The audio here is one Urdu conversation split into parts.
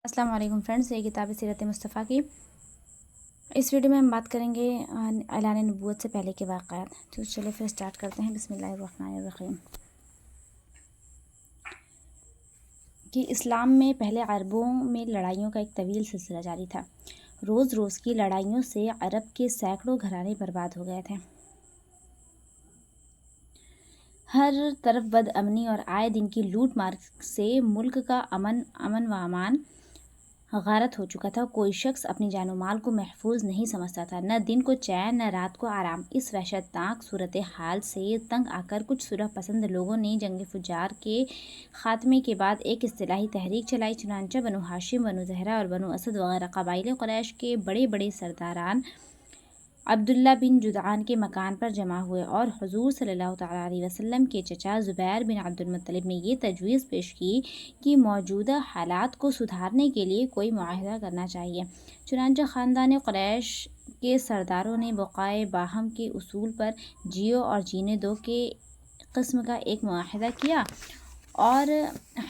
السلام علیکم فرینڈس، یہ کتاب سیرت مصطفیٰ کی اس ویڈیو میں ہم بات کریں گے اعلان نبوت سے پہلے کے واقعات۔ تو چلے پھر سٹارٹ کرتے ہیں۔ بسم اللہ الرحمن الرحیم۔ کہ اسلام میں پہلے عربوں میں لڑائیوں کا ایک طویل سلسلہ جاری تھا۔ روز روز کی لڑائیوں سے عرب کے سینکڑوں گھرانے برباد ہو گئے تھے۔ ہر طرف بد امنی اور آئے دن کی لوٹ مار سے ملک کا امن و امان غارت ہو چکا تھا۔ کوئی شخص اپنی جان و مال کو محفوظ نہیں سمجھتا تھا، نہ دن کو چین نہ رات کو آرام۔ اس وحشتناک صورتحال سے تنگ آ کر کچھ صلح پسند لوگوں نے جنگ فجار کے خاتمے کے بعد ایک اصلاحی تحریک چلائی۔ چنانچہ بنو ہاشم، بنو زہرہ اور بنو اسد وغیرہ قبائل قریش کے بڑے بڑے سرداران عبداللہ بن جدعان کے مکان پر جمع ہوئے اور حضور صلی اللہ تعالیٰ علیہ وسلم کے چچا زبیر بن عبد المطلب نے یہ تجویز پیش کی کہ موجودہ حالات کو سدھارنے کے لیے کوئی معاہدہ کرنا چاہیے۔ چنانچہ خاندان قریش کے سرداروں نے بقائے باہم کے اصول پر جیو اور جینے دو کے قسم کا ایک معاہدہ کیا اور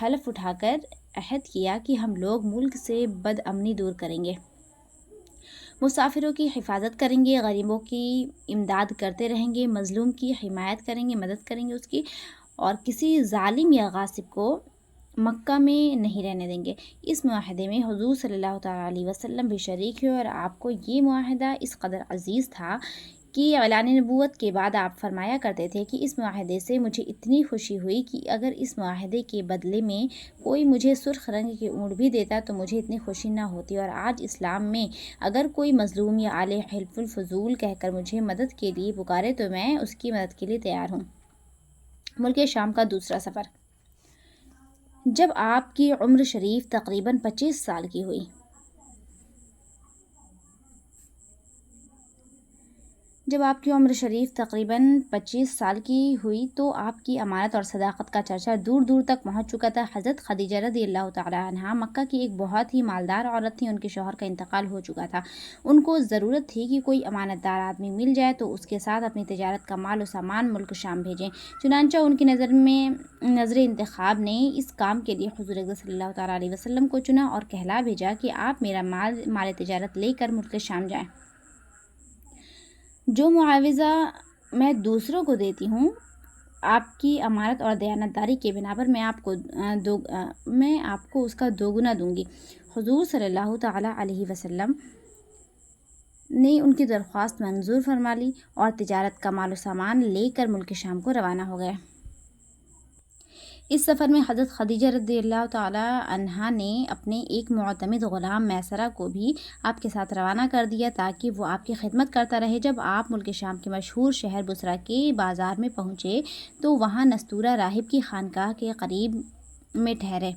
حلف اٹھا کر عہد کیا کہ ہم لوگ ملک سے بد امنی دور کریں گے، مسافروں کی حفاظت کریں گے، غریبوں کی امداد کرتے رہیں گے، مظلوم کی حمایت کریں گے، مدد کریں گے اس کی، اور کسی ظالم یا غاصب کو مکہ میں نہیں رہنے دیں گے۔ اس معاہدے میں حضور صلی اللہ تعالیٰ علیہ وسلم بھی شریک ہوئے اور آپ کو یہ معاہدہ اس قدر عزیز تھا کہ اعلان نبوت کے بعد آپ فرمایا کرتے تھے کہ اس معاہدے سے مجھے اتنی خوشی ہوئی کہ اگر اس معاہدے کے بدلے میں کوئی مجھے سرخ رنگ کی اونٹ بھی دیتا تو مجھے اتنی خوشی نہ ہوتی۔ اور آج اسلام میں اگر کوئی مظلوم یا اہل حلف الفضول کہہ کر مجھے مدد کے لیے پکارے تو میں اس کی مدد کے لیے تیار ہوں۔ ملک شام کا دوسرا سفر۔ جب آپ کی عمر شریف تقریباً 25 سال کی ہوئی تو آپ کی امانت اور صداقت کا چرچا دور دور تک پہنچ چکا تھا۔ حضرت خدیجہ رضی اللہ تعالیٰ عنہا مکہ کی ایک بہت ہی مالدار عورت تھیں۔ ان کے شوہر کا انتقال ہو چکا تھا۔ ان کو ضرورت تھی کہ کوئی امانت دار آدمی مل جائے تو اس کے ساتھ اپنی تجارت کا مال و سامان ملک شام بھیجیں۔ چنانچہ ان کی نظر انتخاب نے اس کام کے لیے حضور اکرم صلی اللہ تعالیٰ علیہ وسلم کو چنا اور کہلا بھیجا کہ آپ میرا مال تجارت لے کر ملک شام جائیں۔ جو معاوضہ میں دوسروں کو دیتی ہوں، آپ کی امانت اور دیانتداری کے بنا پر میں آپ کو اس کا دوگنا دوں گی۔ حضور صلی اللہ تعالیٰ علیہ وسلم نے ان کی درخواست منظور فرما لی اور تجارت کا مال و سامان لے کر ملک شام کو روانہ ہو گئے۔ اس سفر میں حضرت خدیجہ رضی اللہ تعالیٰ عنہا نے اپنے ایک معتمد غلام میسرہ کو بھی آپ کے ساتھ روانہ کر دیا تاکہ وہ آپ کی خدمت کرتا رہے۔ جب آپ ملک شام کے مشہور شہر بصرہ کے بازار میں پہنچے تو وہاں نستورہ راہب کی خانقاہ کے قریب میں ٹھہرے۔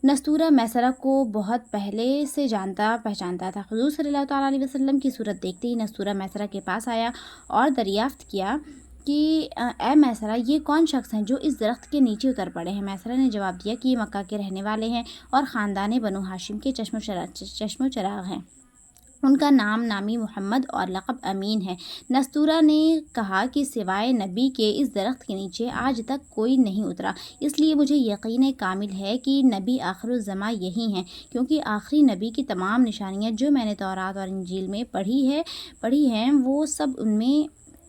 نستورہ میسرہ کو بہت پہلے سے جانتا پہچانتا تھا۔ حضور صلی اللہ تعالیٰ علیہ وسلم کی صورت دیکھتے ہی نستورہ میسرہ کے پاس آیا اور دریافت کیا کہ اے میسرہ، یہ کون شخص ہیں جو اس درخت کے نیچے اتر پڑے ہیں؟ میسرہ نے جواب دیا کہ یہ مکہ کے رہنے والے ہیں اور خاندان بنو ہاشم کے چشم و چراغ ہیں۔ ان کا نامی محمد اور لقب امین ہے۔ نستورہ نے کہا کہ سوائے نبی کے اس درخت کے نیچے آج تک کوئی نہیں اترا، اس لیے مجھے یقین کامل ہے کہ نبی آخر الزماں یہی ہیں، کیونکہ آخری نبی کی تمام نشانیاں جو میں نے تورات اور انجیل میں پڑھی ہیں وہ سب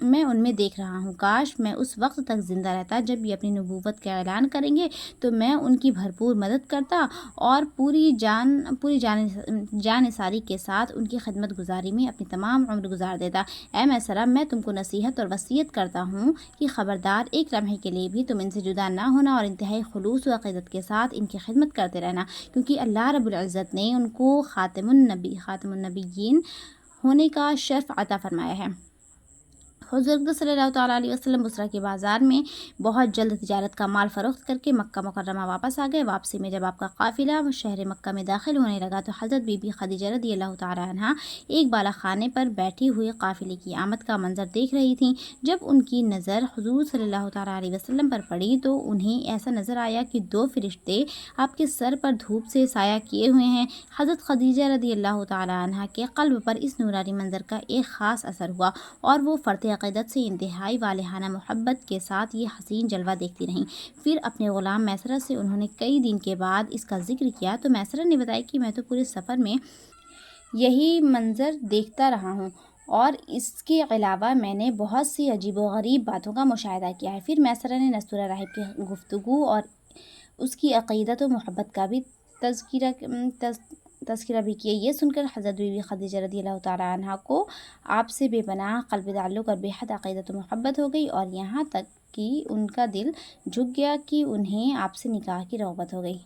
میں ان میں دیکھ رہا ہوں۔ کاش میں اس وقت تک زندہ رہتا جب یہ اپنی نبوت کا اعلان کریں گے تو میں ان کی بھرپور مدد کرتا اور پوری جانثاری کے ساتھ ان کی خدمت گزاری میں اپنی تمام عمر گزار دیتا۔ اے میسرہ، میں تم کو نصیحت اور وصیت کرتا ہوں کہ خبردار ایک لمحے کے لیے بھی تم ان سے جدا نہ ہونا اور انتہائی خلوص و عقیدت کے ساتھ ان کی خدمت کرتے رہنا، کیونکہ اللہ رب العزت نے ان کو خاتم النبیین ہونے کا شرف عطا فرمایا ہے۔ حضور صلی اللہ تعالیٰ علیہ وسلم بصرہ کے بازار میں بہت جلد تجارت کا مال فروخت کر کے مکہ مکرمہ واپس آ گئے۔ واپسی میں جب آپ کا قافلہ شہر مکہ میں داخل ہونے لگا تو حضرت بی بی خدیجہ رضی اللہ تعالیٰ عنہا ایک بالا خانے پر بیٹھی ہوئے قافلے کی آمد کا منظر دیکھ رہی تھیں۔ جب ان کی نظر حضور صلی اللہ تعالیٰ علیہ وسلم پر پڑی تو انہیں ایسا نظر آیا کہ 2 فرشتے آپ کے سر پر دھوپ سے سایہ کیے ہوئے ہیں۔ حضرت خدیجہ رضی اللہ تعالیٰ عنہا کے قلب پر اس نورانی منظر کا ایک خاص اثر ہوا اور وہ فرط عقیدت سے انتہائی والہانہ محبت کے ساتھ یہ حسین جلوہ دیکھتی رہیں۔ پھر اپنے غلام میسرہ سے انہوں نے کئی دن کے بعد اس کا ذکر کیا تو میسرہ نے بتایا کہ میں تو پورے سفر میں یہی منظر دیکھتا رہا ہوں، اور اس کے علاوہ میں نے بہت سی عجیب و غریب باتوں کا مشاہدہ کیا ہے۔ پھر میسرہ نے نستورہ راہب کی گفتگو اور اس کی عقیدت و محبت کا بھی تذکرہ بھی کیا۔ یہ سن کر حضرت بی بی خدیجہ رضی اللہ تعالیٰ عنہا کو آپ سے بے پناہ قلبی تعلق اور بے حد عقیدت و محبت ہو گئی، اور یہاں تک کہ ان کا دل جھک گیا کہ انہیں آپ سے نکاح کی رغبت ہو گئی۔